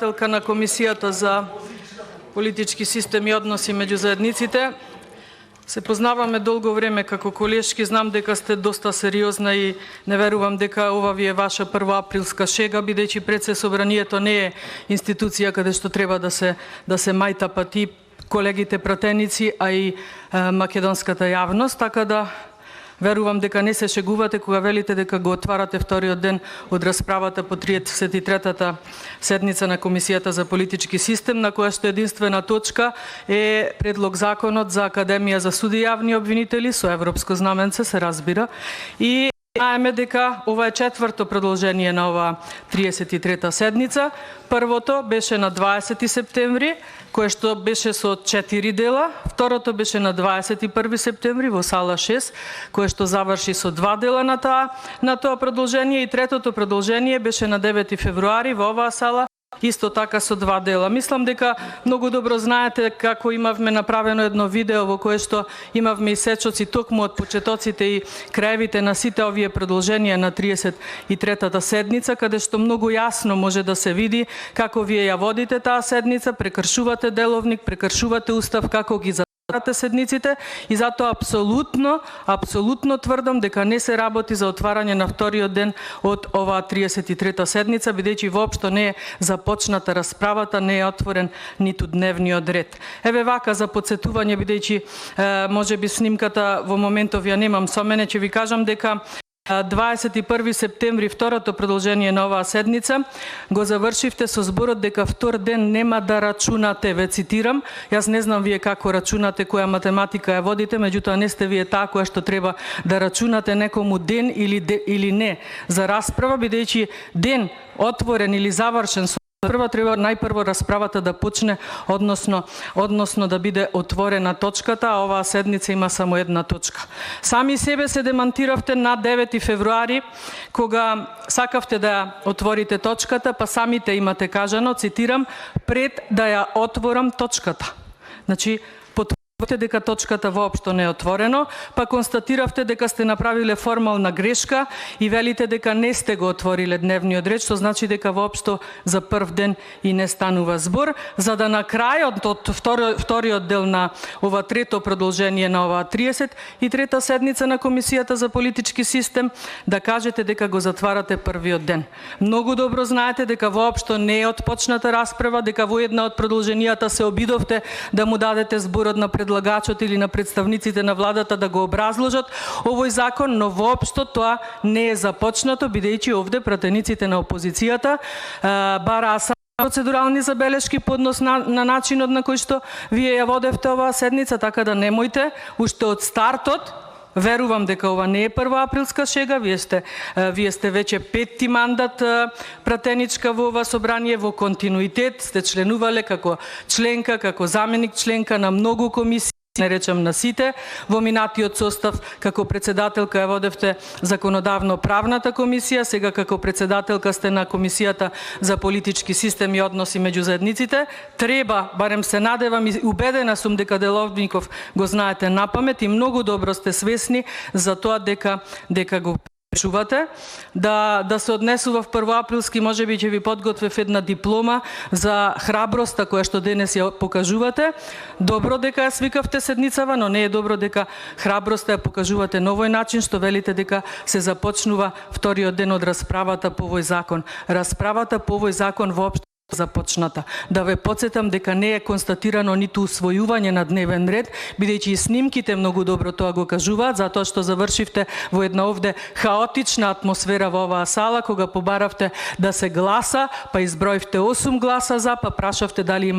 председателка на Комисијата за политички систем и односи меѓу заедниците. Се познаваме долго време како колешки, знам дека сте доста сериозна и не верувам дека ова ви е ваша првоаприлска шега, бидејќи пред се собранието не е институција каде што треба да се мајта пати колегите пратеници, а и македонската јавност, така да верувам дека не се шегувате кога велите дека го отварате вториот ден од расправата по 33-та седница на Комисијата за политички систем, на која што единствена точка е предлог законот за Академија за суди и јавни обвинители со европско знаменце, се разбира. И знаеме дека ова е четврто продолжение на оваа 33-та седница. Првото беше на 20 септември, кое што беше со 4 дела. Второто беше на 21 септември во сала 6, кое што заврши со 2 дела на тоа продолжение. И третото продолжение беше на 9 февруари во оваа сала, исто така со 2 дела. Мислам дека многу добро знаете како имавме направено едно видео во кое што имавме и сечоци токму од почетоците и краевите на сите овие продолженија на 33-та седница, каде што многу јасно може да се види како вие ја водите таа седница, прекршувате деловник, прекршувате устав, како ги затварате седниците, и затоа апсолутно тврдам дека не се работи за отварање на вториот ден од оваа 33-та седница, бидејќи воопшто не е започната расправата, не е отворен ниту дневниот ред. Еве вака за потсетување, бидејќи можеби снимката во моментов ја немам со мене, ќе ви кажам дека 21 септември, второто продолжение на оваа седница, го завршивте со зборот дека втор ден нема да рачунате, ве цитирам. Јас не знам вие како рачунате, која математика ја водите, меѓутоа не сте вие таа која што треба да рачунате некому ден или не за расправа, бидејќи ден отворен или завршен со треба најпрво расправата да почне, односно да биде отворена точката, а оваа седница има само една точка. Сами себе се демантиравте на 9 февруари, кога сакавте да отворите точката, па самите имате кажано, цитирам, пред да ја отворам точката. Значи, дека точката воопшто не е отворено, па констатиравте дека сте направиле формална грешка и велите дека не сте го отвориле дневниот ред, што значи дека воопшто за прв ден и не станува збор, за да на крајот од вториот дел на ова трето продолжение на оваа 33-та седница на Комисијата за политички систем да кажете дека го затварате првиот ден. Многу добро знаете дека воопшто не е отпочната расправа, дека во една од продолженијата се обидовте да му дадете зборот на предлагачот или на представниците на владата да го образложат овој закон, но воопшто тоа не е започнато, бидејќи овде пратениците на опозицијата бараа процедурални забелешки по однос на начинот на кој што вие ја водевте оваа седница, така да немојте уште од стартот. Верувам дека ова не е првоаприлска шега, вие сте веќе 5-ти мандат пратеничка во ова собрание, во континуитет сте членувале како членка, како заменик членка на многу комисии, не речам на сите, во минатиот состав како председателка ја водевте законодавно-правната комисија, сега како председателка сте на Комисијата за политички систем и односи меѓу заедниците. Треба, барем се надевам и убедена сум дека деловников го знаете напамет и многу добро сте свесни за тоа дека го чувате, да се однесува в првоаприлски, можеби ќе ви подготвев една диплома за храброста која што денес ја покажувате. Добро дека ја свикавте седницава, но не е добро дека храброста ја покажувате на овој начин, што велите дека се започнува вториот ден од расправата по овој закон. Расправата по овој закон воопшто започната. Да ве потсетам дека не е констатирано ниту усвојување на дневен ред, бидејќи и снимките многу добро тоа го кажуваат, затоа што завршивте во една овде хаотична атмосфера во оваа сала, кога побаравте да се гласа, па изброивте 8 гласа за, па прашавте дали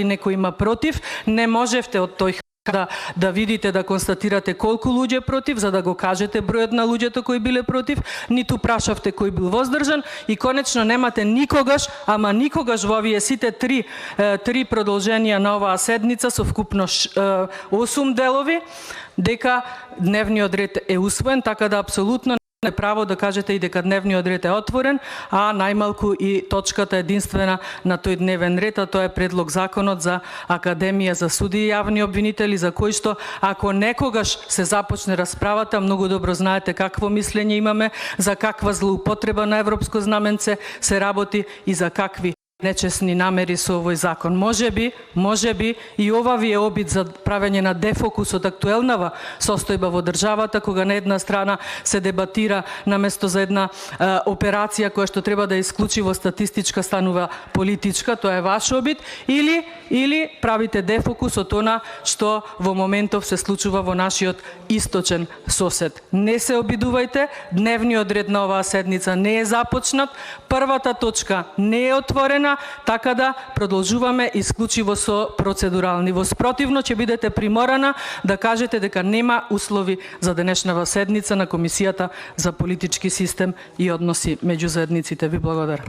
некој има против, не можевте од тој да видите, да констатирате колку луѓе против, за да го кажете бројот на луѓето кои биле против, ниту прашавте кој бил воздржан и конечно немате никогаш, ама никогаш во овие сите три продолженија на оваа седница со вкупно 8 делови, дека дневниот ред е усвоен, така да апсолутно е право да кажете и дека дневниот ред е отворен, а најмалку и точката единствена на тој дневен ред, а тоа е предлог законот за Академија за суди и јавни обвинители, за кој што ако некогаш се започне расправата, многу добро знаете какво мислење имаме, за каква злоупотреба на европско знаменце се работи и за какви нечесни намери со овој закон. Може би и ова ви е обид за правење на дефокус од актуелнава состојба во државата, кога на една страна се дебатира наместо за една операција која што треба да е исклучиво статистичка станува политичка, тоа е ваш обид, или правите дефокус од она што во моментов се случува во нашиот источен сосед. Не се обидувајте, дневниот ред на оваа седница не е започнат, првата точка не е отворена, така да продолжуваме исклучиво со процедурални. Во спротивно ќе бидете приморана да кажете дека нема услови за денешнава седница на Комисијата за политички систем и односи меѓу заедниците. Ви благодарам.